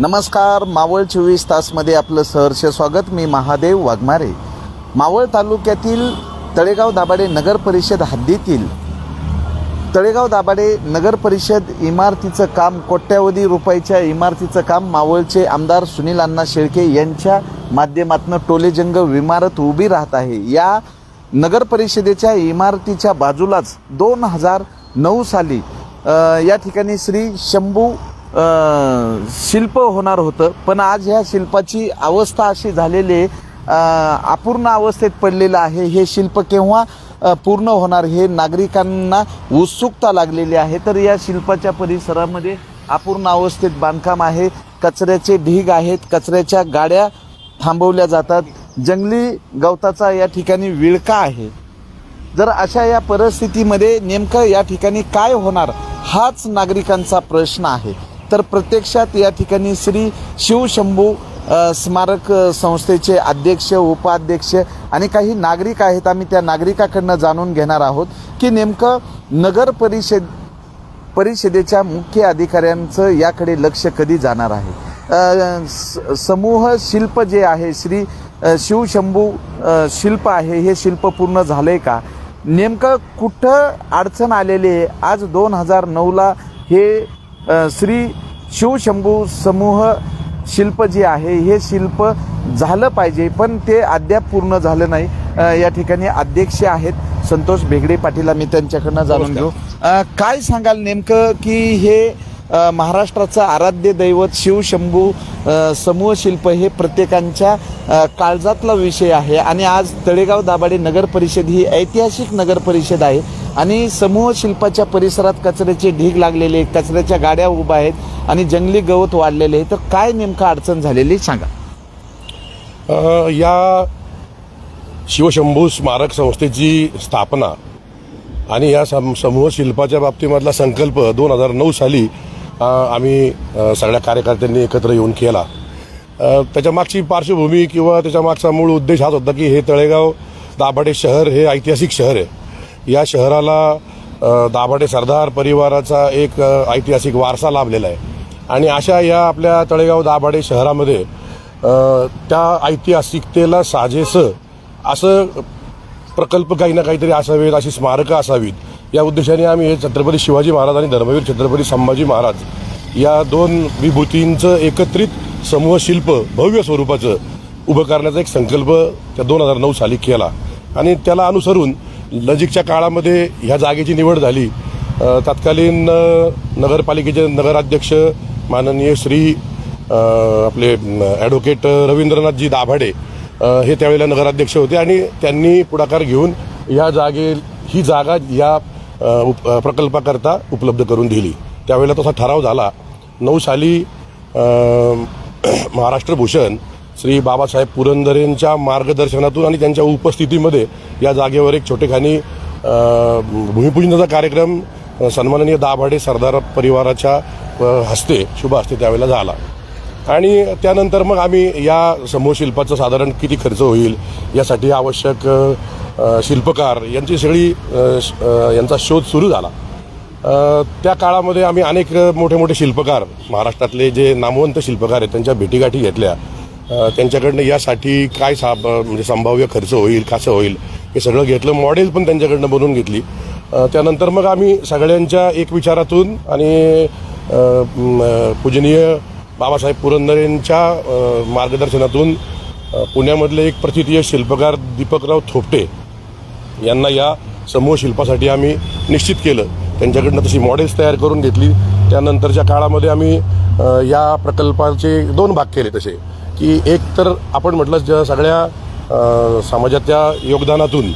नमस्कार, मावळ 24 तासमध्ये आपलं सहर्ष स्वागत. मी महादेव वाघमारे. मावळ तालुक्यातील तळेगाव दाभाडे नगर परिषद हद्दीतील तळेगाव दाभाडे नगर परिषद इमारतीचं काम, कोट्यावधी रुपयाच्या इमारतीचं काम मावळचे आमदार सुनील अण्णा शेळके यांच्या माध्यमातून टोलेजंग इमारत उभी राहत आहे. या नगर परिषदेच्या इमारतीच्या बाजूलाच 2009 साली या ठिकाणी श्री शंभू शिल्प होणार होतं, पण आज ह्या शिल्पाची अवस्था अशी झालेली अपूर्ण अवस्थेत पडलेलं आहे. हे शिल्प केव्हा पूर्ण होणार हे नागरिकांना उत्सुकता लागलेली आहे. तर या शिल्पाच्या परिसरामध्ये अपूर्ण अवस्थेत बांधकाम आहे, कचऱ्याचे ढीग आहेत, कचऱ्याच्या गाड्या थांबवल्या जातात, जंगली गवताचा या ठिकाणी विळखा आहे. जर अशा या परिस्थितीमध्ये नेमकं या ठिकाणी काय होणार हाच नागरिकांचा प्रश्न आहे. तर प्रत्यक्षात या ठिकाणी श्री शिवशंभू स्मारक संस्थेचे अध्यक्ष, उपाध्यक्ष आणि काही नागरिक आहेत. आम्ही त्या नागरिकाकडनं जाणून घेणार आहोत की नेमकं नगर परिषदेच्या मुख्य अधिकाऱ्यांचं याकडे लक्ष कधी जाणार आहे. समूह शिल्प जे आहे, श्री शिवशंभू शिल्प आहे, हे शिल्प पूर्ण झालंय का, नेमकं कुठं अडचण आलेली आहे. आज 2009ला हे श्री शिवशंभू समूह शिल्प जे आहे हे शिल्प झालं पाहिजे, पण ते अद्याप पूर्ण झालं नाही. या ठिकाणी अध्यक्ष आहेत संतोष भेगडे पाटील, आम्ही त्यांच्याकडनं जाणून घेऊ. काय सांगाल नेमकं की हे महाराष्ट्राचं आराध्य दैवत शिवशंभू समूह शिल्प हे प्रत्येकांच्या काळजातला विषय आहे आणि आज तळेगाव दाभाडे नगर परिषद ही ऐतिहासिक नगर परिषद आहे आणि समूह शिल्पाच्या परिसरात कचऱ्याचे ढीग लागलेले, कचऱ्याच्या गाड्या उभ्या आहेत आणि जंगली गवत वाढलेले आहे. तर काय नेमकं अडचण झालेली सांगा. या शिवशंभू स्मारक संस्थेची स्थापना आणि या समूह शिल्पाच्या बाबतीमधला संकल्प 2009 साली आम्ही सगळ्या कार्यकर्त्यांनी एकत्र येऊन केला. त्याच्या मागची पार्श्वभूमी किंवा त्याच्या मागचा मूळ उद्देश हाच होता की हे तळेगाव दाभाडे शहर हे ऐतिहासिक शहर आहे. या शहराला दाभाडे सरदार परिवाराचा एक ऐतिहासिक वारसा लाभलेला आहे आणि अशा या आपल्या तळेगाव दाभाडे शहरामध्ये त्या ऐतिहासिकतेला साजेसं असं प्रकल्प काही ना काहीतरी असावेत, अशी स्मारकं असावीत, या उद्देशाने आम्ही हे छत्रपती शिवाजी महाराज आणि धर्मवीर छत्रपती संभाजी महाराज या दोन विभूतींचं एकत्रित समूह शिल्प भव्य स्वरूपाचं उभं करण्याचा एक संकल्प त्या 2009 साली केला आणि त्याला अनुसरून नजीकच्या काळामध्ये ह्या जागेची निवड झाली. तत्कालीन नगरपालिकेचे नगराध्यक्ष माननीय श्री आपले ॲडव्होकेट रवींद्रनाथजी दाभाडे हे त्यावेळेला नगराध्यक्ष होते आणि त्यांनी पुढाकार घेऊन ही जागा या प्रकल्पाकरता उपलब्ध करून दिली. त्यावेळेला तसा ठराव झाला. 9 साली महाराष्ट्र भूषण श्री बाबासाहेब पुरंदरेंच्या मार्गदर्शनातून आणि त्यांच्या उपस्थितीमध्ये या जागेवर एक छोटेखानी भूमिपूजनाचा कार्यक्रम सन्माननीय दाभाडे सरदार परिवाराच्या हस्ते, शुभ हस्ते त्यावेळेला झाला आणि त्यानंतर मग आम्ही या समूह शिल्पाचा साधारण किती खर्च होईल यासाठी आवश्यक शिल्पकार यांचा शोध सुरू झाला. त्या काळामध्ये आम्ही अनेक मोठे मोठे शिल्पकार, महाराष्ट्रातले जे नामवंत शिल्पकार आहेत त्यांच्या भेटीगाठी घेतल्या. त्यांच्याकडनं यासाठी काय म्हणजे संभाव्य खर्च होईल, कसं होईल हे सगळं घेतलं. मॉडेल पण त्यांच्याकडनं बनवून घेतली. त्यानंतर मग आम्ही सगळ्यांच्या एक विचारातून आणि पूजनीय बाबासाहेब पुरंदरेंच्या मार्गदर्शनातून पुण्यामधले एक प्रथितीय शिल्पकार दीपकराव थोपटे यांना या समूह शिल्पासाठी आम्ही निश्चित केलं. त्यांच्याकडनं तशी मॉडेल्स तयार करून घेतली. त्यानंतरच्या काळामध्ये आम्ही या प्रकल्पाचे 2 भाग केले तसे की एक तर आपण म्हटलं सगळ्या समाजाच्या योगदानातून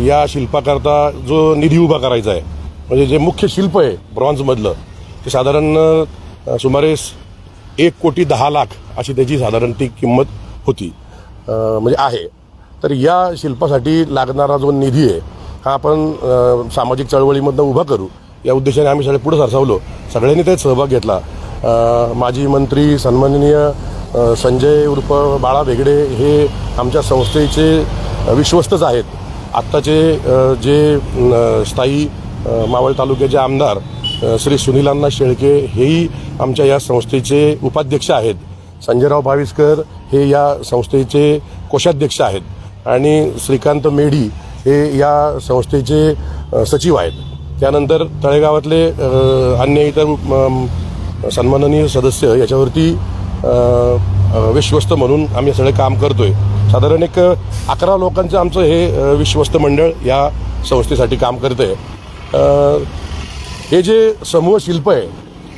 या शिल्पाकरता जो निधी उभा करायचा आहे, म्हणजे जे मुख्य शिल्प आहे ब्रॉन्झमधलं, ते साधारण सुमारे 1,10,00,000 अशी त्याची साधारण ती किंमत होती, म्हणजे आहे. तर या शिल्पासाठी लागणारा जो निधी आहे हा आपण सामाजिक चळवळीमधनं उभा करू या उद्देशाने आम्ही सगळे पुढे सरसावलो. सगळ्यांनी त्यात सहभाग घेतला. माजी मंत्री सन्माननीय संजय उर्फ बाळा भेगडे हे आमच्या संस्थेचे विश्वस्तच आहेत. आत्ताचे जे स्थायी मावळ तालुक्याचे आमदार श्री सुनीलांना शेळके हेही आमच्या या संस्थेचे उपाध्यक्ष आहेत. संजयराव भाविस्कर हे या संस्थेचे कोषाध्यक्ष आहेत आणि श्रीकांत मेढी हे या संस्थेचे सचिव आहेत. त्यानंतर तळेगावातले अन्य इतर सन्माननीय सदस्य याच्यावरती विश्वस्त म्हणून आम्ही सगळे काम करतोय. साधारण एक 11 लोकांचं आमचं हे विश्वस्त मंडळ या संस्थेसाठी काम करतंय. हे जे समूह शिल्प आहे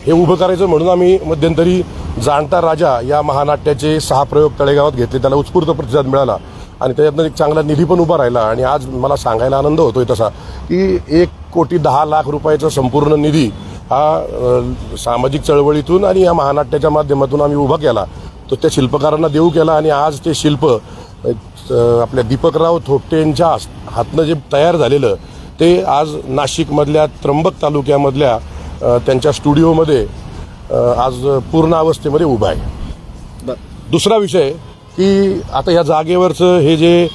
हे उभं करायचं म्हणून आम्ही मध्यंतरी जाणता राजा या महानाट्याचे 6 प्रयोग तळेगावात घेतले. त्याला उत्स्फूर्त प्रतिसाद मिळाला आणि त्याच्यातनं एक चांगला निधी पण उभा राहिला. आणि आज मला सांगायला आनंद होतोय तसा की 1,10,00,000 रुपयाचा संपूर्ण निधी हा सामाजिक चळवळीतून आणि या महानाट्याच्या माध्यमातून आम्ही उभा केला. तो त्या शिल्पकारांना देऊ केला आणि आज ते शिल्प आपल्या दीपकराव थोपटे यांच्या हातनं जे तयार झालेलं ते आज नाशिकमधल्या त्र्यंबक तालुक्यामधल्या त्यांच्या स्टुडिओमध्ये आज पूर्ण अवस्थेमध्ये उभा आहे. दुसरा विषय की आता या जागेवरचं हे जे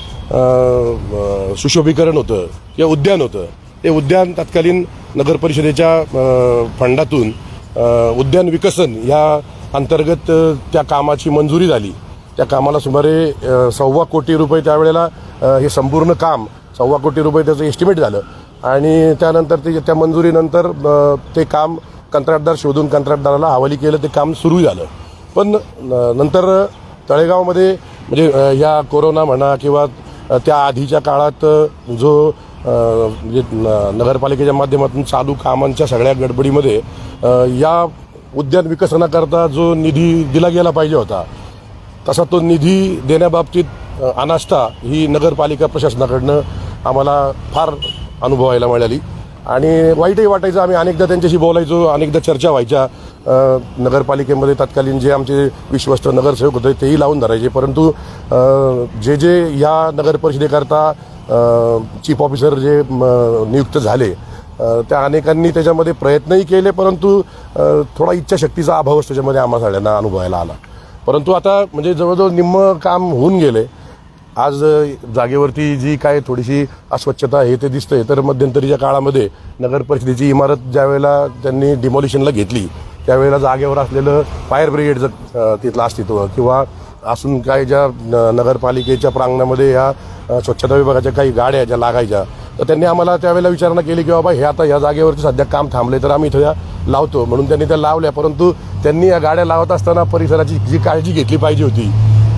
सुशोभीकरण होतं किंवा उद्यान होतं ते उद्यान तत्कालीन नगर परिषदेच्या फंडातून उद्यान विकसन या अंतर्गत त्या कामाची मंजुरी झाली. त्या कामाला सुमारे 1.25 कोटी रुपये त्यावेळेला हे संपूर्ण काम 1.25 कोटी रुपये त्याचं एस्टिमेट झालं आणि त्यानंतर त्या मंजुरीनंतर ते काम कंत्राटदार शोधून कंत्राटदाराला हवाली केलं. ते काम सुरू झालं. पण नंतर तळेगावमध्ये म्हणजे या कोरोना म्हणा किंवा त्या आधीच्या काळात जो म्हणजे नगरपालिकेच्या माध्यमातून चालू कामांच्या सगळ्या गडबडीमध्ये या उद्यान विकसनाकरता जो निधी दिला गेला पाहिजे होता तसा तो निधी देण्याबाबतीत अनास्था ही नगरपालिका प्रशासनाकडनं आम्हाला फार अनुभवायला मिळाली आणि वाईटही वाटायचं. आम्ही अनेकदा त्यांच्याशी बोलायचो, अनेकदा चर्चा व्हायच्या. नगरपालिकेमध्ये तत्कालीन जे आमचे विश्वस्त नगरसेवक होते तेही लावून धरायचे. परंतु जे या नगर परिषदेकरता चीफ ऑफिसर जे नियुक्त झाले त्या अनेकांनी त्याच्यामध्ये प्रयत्नही केले परंतु थोडा इच्छाशक्तीचा अभावच त्याच्यामध्ये आम्हा सगळ्यांना अनुभवायला आला. परंतु आता म्हणजे जवळजवळ निम्म काम होऊन गेले. आज जागेवरती जी काय थोडीशी अस्वच्छता आहे ते दिसतंय. तर मध्यंतरीच्या काळामध्ये नगर परिषदेची इमारत ज्या वेळेला त्यांनी डिमॉलिशनला घेतली त्यावेळेला जागेवर असलेलं फायर ब्रिगेडचं तिथलं अस्तित्व किंवा असून काय ज्या नगरपालिकेच्या प्रांगणामध्ये या स्वच्छता विभागाच्या काही गाड्या ज्या लागायच्या तर त्यांनी आम्हाला त्यावेळेला विचारणा केली की बाबा हे आता या जागेवरती सध्या काम थांबले तर आम्ही इथं लावतो म्हणून त्यांनी त्या लावल्या. परंतु त्यांनी या गाड्या लावत असताना परिसराची जी काळजी घेतली पाहिजे होती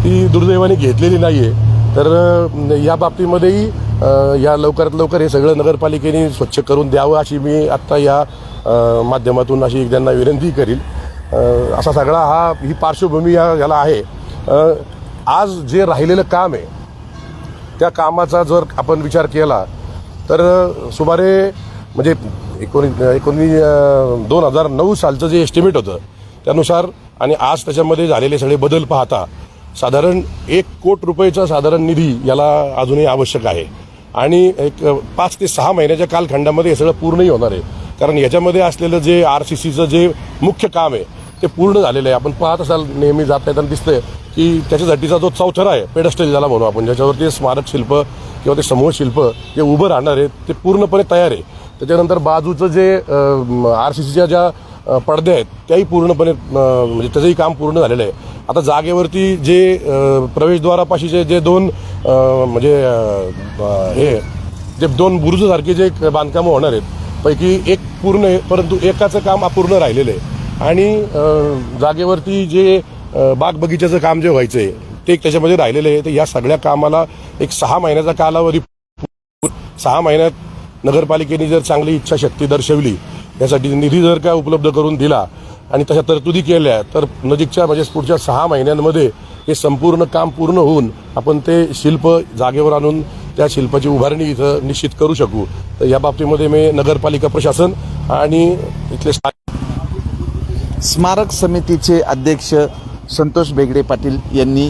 ती दुर्दैवाने घेतलेली नाही आहे. तर या बाबतीमध्येही या लवकरात लवकर हे सगळं नगरपालिकेने स्वच्छ करून द्यावं अशी मी आत्ता या माध्यमातून अशी त्यांना विनंती करील. असा सगळा ही पार्श्वभूमी याला आहे. आज जे राहिलेलं काम आहे त्या कामाचा जर आपण विचार केला तर सुमारे म्हणजे 2009 सालचं जे एस्टिमेट होतं त्यानुसार आणि आज त्याच्यामध्ये झालेले सगळे बदल पाहता साधारण 1 कोटी रुपयेचा साधारण निधी याला अजूनही आवश्यक आहे आणि एक 5 ते 6 महिन्याच्या कालखंडामध्ये हे सगळं पूर्णही होणार आहे. कारण याच्यामध्ये असलेलं जे RCCचं जे मुख्य काम आहे ते पूर्ण झालेलं आहे. आपण पाहत असाल नेहमी जाता येताना दिसतंय की त्याच्यासाठीचा जो चौथरा आहे पेडस्टल ज्याला म्हणू आपण ज्याच्यावरती स्मारक शिल्प किंवा ते समूह शिल्प जे उभं राहणार आहे ते पूर्णपणे तयार आहे. त्याच्यानंतर बाजूचं जे RCCच्या ज्या पडद्या आहेत त्याही पूर्णपणे म्हणजे त्याचंही काम पूर्ण झालेलं आहे. आता जागेवरती जे प्रवेशद्वारापाशीचे जे 2 म्हणजे हे जे 2 बुरुजसारखे जे बांधकामं होणार आहेत पैकी एक पूर्ण आहे परंतु एकाचं काम अपूर्ण राहिलेलं आहे. आणि जागेवरती जे बाग बगीच्याचं काम जे व्हायचं आहे ते त्याच्यामध्ये राहिलेलं आहे. तर या सगळ्या कामाला एक 6 महिन्याचा कालावधी 6 महिन्यात नगरपालिकेने जर चांगली इच्छाशक्ती दर्शवली यासाठी निधी जर का उपलब्ध करून दिला आणि तशा तरतुदी केल्या तर नजीकच्या म्हणजे पुढच्या 6 महिन्यांमध्ये हे संपूर्ण काम पूर्ण होऊन आपण ते शिल्प जागेवर आणून त्या शिल्पाची उभारणी इथं निश्चित करू शकू. तर या बाबतीमध्ये मी नगरपालिका प्रशासन आणि इथले स्मारक समितीचे अध्यक्ष संतोष बेगडे पाटील यांनी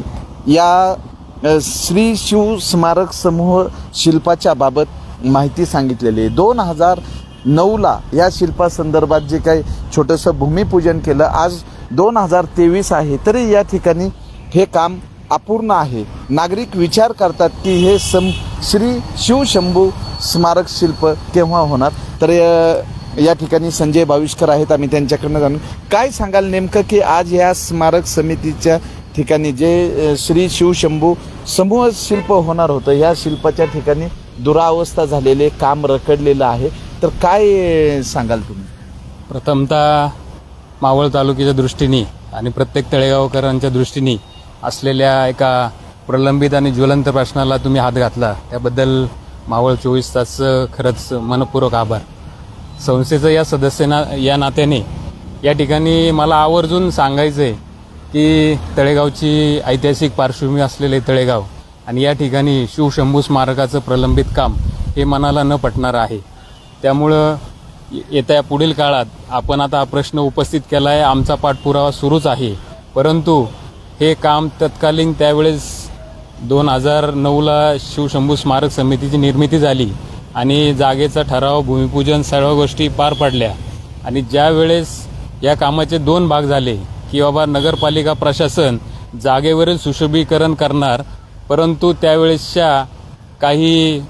या श्री शिव स्मारक समूह शिल्पाच्या बाबत माहिती सांगितलेली आहे. 2009ला या शिल्पासंदर्भात जे काही छोटंसं भूमिपूजन केलं. आज 2023 आहे तरी या ठिकाणी हे काम अपूर्ण आहे. नागरिक विचार करतात की हे श्री शिवशंभू स्मारक शिल्प केव्हा होणार. तर या ठिकाणी संजय बाविष्कर आहेत, आम्ही त्यांच्याकडनं जाणून काय सांगाल नेमकं की आज या स्मारक समितीच्या ठिकाणी जे श्री शिवशंभू समूह शिल्प होणार होतं, या शिल्पाच्या ठिकाणी दुरावस्था झालेले, काम रखडलेलं आहे, तर काय सांगाल तुम्ही? प्रथमतः मावळ तालुक्याच्या दृष्टीने आणि प्रत्येक तळेगावकरांच्या दृष्टीने असलेल्या एका प्रलंबित आणि ज्वलंत प्रश्नाला तुम्ही हात घातला, त्याबद्दल मावळ 24 तास खरंच मनपूर्वक आभार. संस्थेचं या या नात्याने या ठिकाणी मला आवर्जून सांगायचं आहे की तळेगावची ऐतिहासिक पार्श्वभूमी असलेले तळेगाव आणि या ठिकाणी शिवशंभू स्मारकाचं प्रलंबित काम हे मनाला न पटणारं आहे. त्यामुळं येत्या पुढील काळात आपण आता हा प्रश्न उपस्थित केला आहे, आमचा पाठपुरावा सुरूच आहे, परंतु हे काम तत्कालीन त्यावेळेस 2009ला शिवशंभू स्मारक समितीची निर्मिती झाली आणि जागेचा ठराव, भूमिपूजन सर्व गोष्टी पार पडल्या आणि ज्या वेळेस या कामाचे 2 भाग झाले की बाबा नगरपालिका प्रशासन जागेवरील सुशोभीकरण करणार, परंतु त्यावेळेसच्या काही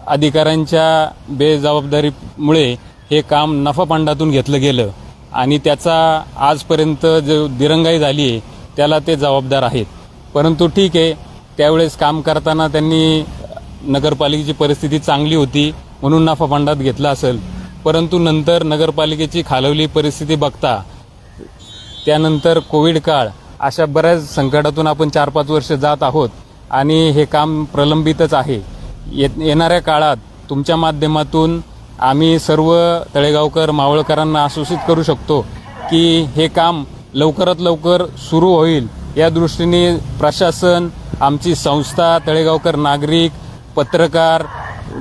अधिकाऱ्यांच्या बेजबाबदारीमुळे हे काम नफापांडातून घेतलं गेलं आणि त्याचा आजपर्यंत जो दिरंगाई झाली आहे त्याला ते जबाबदार आहेत. परंतु ठीक आहे, त्यावेळेस काम करताना त्यांनी नगरपालिकेची परिस्थिती चांगली होती म्हणून नफापांडात घेतला असेल, परंतु नंतर नगरपालिकेची खालवली परिस्थिती बघता त्यानंतर कोविड काळ अशा बऱ्याच संकटातून आपण 4-5 वर्ष जात आहोत आणि हे काम प्रलंबितच आहे. येणाऱ्या काळात तुमच्या माध्यमातून आम्ही सर्व तळेगावकर मावळकरांना आश्वासित करू शकतो की हे काम लवकरात लवकर सुरू होईल. या दृष्टीने प्रशासन, आमची संस्था, तळेगावकर नागरिक, पत्रकार,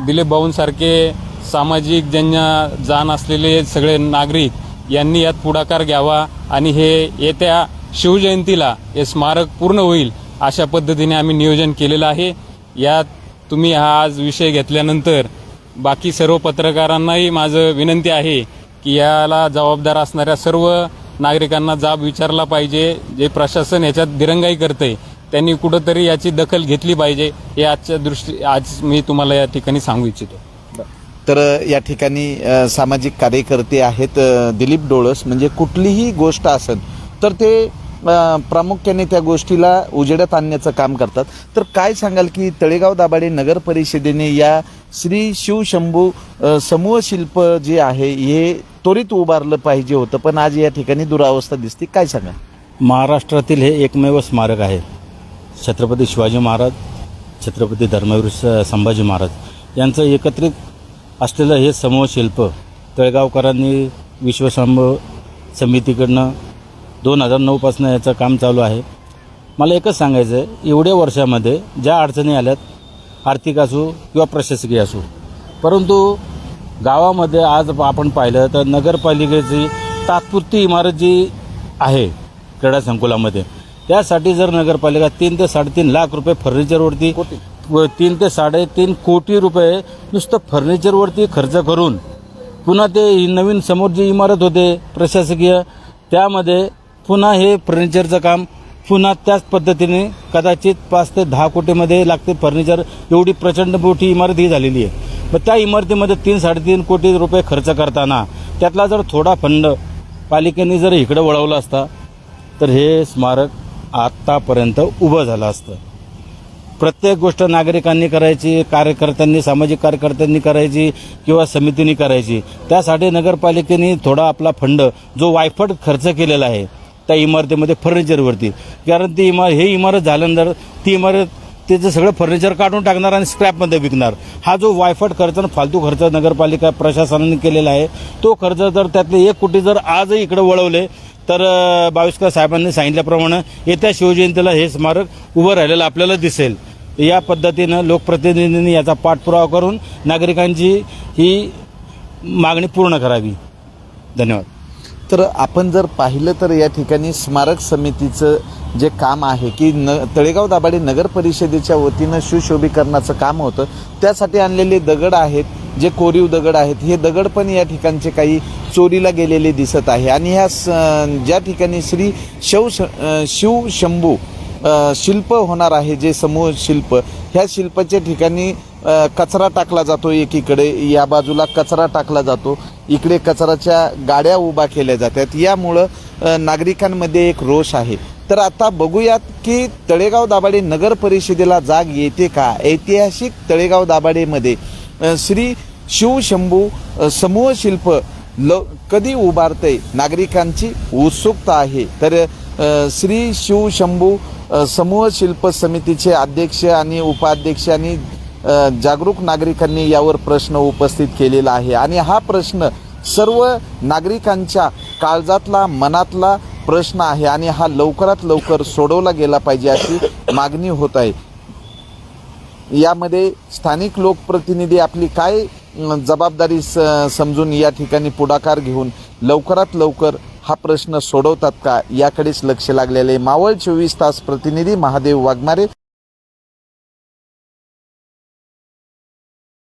दिलीप भाऊंसारखे सामाजिक ज्यांना जाण असलेले सगळे नागरिक यांनी यात पुढाकार घ्यावा आणि हे येत्या शिवजयंतीला हे स्मारक पूर्ण होईल अशा पद्धतीने आम्ही नियोजन केलेलं आहे. यात तुम्ही हा आज विषय घेतल्यानंतर बाकी सर्व पत्रकारांनाही माझं विनंती आहे की याला जबाबदार असणाऱ्या सर्व नागरिकांना जाब विचारला पाहिजे. जे प्रशासन याच्यात दिरंगाई करते त्यांनी कुठंतरी याची दखल घेतली पाहिजे, हे आज मी तुम्हाला या ठिकाणी सांगू इच्छितो. तर या ठिकाणी सामाजिक कार्यकर्ते आहेत दिलीप डोळस, म्हणजे कुठलीही गोष्ट असेल तर ते प्रामुख्याने त्या गोष्टीला उजेडात आणण्याचं काम करतात. तर काय सांगाल की तळेगाव दाभाडे नगर परिषदेने या श्री शिवशंभू समूह शिल्प जे आहे हे त्वरित उभारलं पाहिजे होतं, पण आज या ठिकाणी दुरावस्था दिसते, काय सांगाल? महाराष्ट्रातील हे एकमेव स्मारक आहे. छत्रपती शिवाजी महाराज, छत्रपती धर्मवीर संभाजी महाराज यांचं एकत्रित असलेलं हे समूह शिल्प तळेगावकरांनी विश्वशंभू समितीकडनं 2009पासून याचं काम चालू आहे. मला एकच सांगायचं आहे, एवढ्या वर्षामध्ये ज्या अडचणी आल्यात, आर्थिक असो किंवा प्रशासकीय असो, परंतु गावामध्ये आज आपण पाहिलं तर नगरपालिकेची तात्पुरती इमारत जी आहे क्रीडा संकुलामध्ये, त्यासाठी जर नगरपालिका 3 ते 3.5 लाख रुपये फर्निचरवरती 3 ते 3.5 कोटी रुपये नुसतं फर्निचरवरती खर्च करून पुन्हा ते नवीन समोर जी इमारत होते प्रशासकीय, त्यामध्ये पुन्हा हे फर्निचरचं काम पुन्हा त्याच पद्धतीने कदाचित 5 ते 10 कोटीमध्ये लागते फर्निचर. एवढी प्रचंड मोठी इमारत ही झालेली आहे. मग त्या इमारतीमध्ये 3-3.5 कोटी रुपये खर्च करताना त्यातला जर थोडा फंड पालिकेने जर इकडे वळवला असता तर हे स्मारक आत्तापर्यंत उभं झालं असतं. प्रत्येक गोष्ट नागरिकांनी करायची, कार्यकर्त्यांनी, सामाजिक कार्यकर्त्यांनी करायची किंवा समितीने करायची. त्यासाठी नगरपालिकेने थोडा आपला फंड जो वायफट खर्च केलेला आहे त्या इमारतीमध्ये फर्निचरवरती, कारण ती इमारत झाल्यानंतर ती इमारत त्याचं सगळं फर्निचर काढून टाकणार आणि स्क्रॅपमध्ये विकणार. हा जो वायफट खर्च आणि फालतू खर्च नगरपालिका प्रशासनाने केलेला आहे, तो खर्च जर त्यातले 1 कोटी जर आजही इकडे वळवले तर बाविस्कर साहेबांनी सांगितल्याप्रमाणे येत्या शिवजयंतीला हे स्मारक उभं राहिलेलं आपल्याला दिसेल. या पद्धतीनं लोकप्रतिनिधींनी याचा पाठपुरावा करून नागरिकांची ही मागणी पूर्ण करावी. धन्यवाद. तर आपण जर पाहिलं तर या ठिकाणी स्मारक समितीचं जे काम आहे की तळेगाव दाभाडे नगर परिषदेच्या वतीनं सुशोभीकरणाचं काम होतं, त्यासाठी आणलेले दगड आहेत, जे कोरीव दगड आहेत, हे दगड पण या ठिकाणचे काही चोरीला गेलेले दिसत आहे. आणि ह्या ज्या ठिकाणी श्री शिवशंभू शिल्प होणार आहे, जे समूह शिल्प, ह्या शिल्पाच्या ठिकाणी कचरा टाकला जातो, एकीकडे या बाजूला कचरा टाकला जातो, इकडे कचऱ्याच्या गाड्या उभा केल्या जातात. यामुळं नागरिकांमध्ये एक रोष आहे. तर आता बघूयात की तळेगाव दाभाडे नगर परिषदेला जाग येते का. ऐतिहासिक तळेगाव दाभाडेमध्ये श्री शिवशंभू समूह शिल्प कधी उभारतंय, नागरिकांची उत्सुकता आहे. तर श्री शिवशंभू समूह शिल्प समितीचे अध्यक्ष आणि उपाध्यक्ष आणि जागरूक नागरिकांनी यावर प्रश्न उपस्थित केलेला आहे आणि हा प्रश्न सर्व नागरिकांच्या काळजातला, मनातला प्रश्न आहे आणि हा लवकरात लवकर सोडवला गेला पाहिजे अशी मागणी होत आहे. यामध्ये स्थानिक लोकप्रतिनिधी आपली काय जबाबदारी समजून या ठिकाणी पुढाकार घेऊन लवकरात लवकर हा प्रश्न सोडवतात का, याकडेच लक्ष लागलेले. मावळ 24 तास प्रतिनिधी महादेव वाघमारे.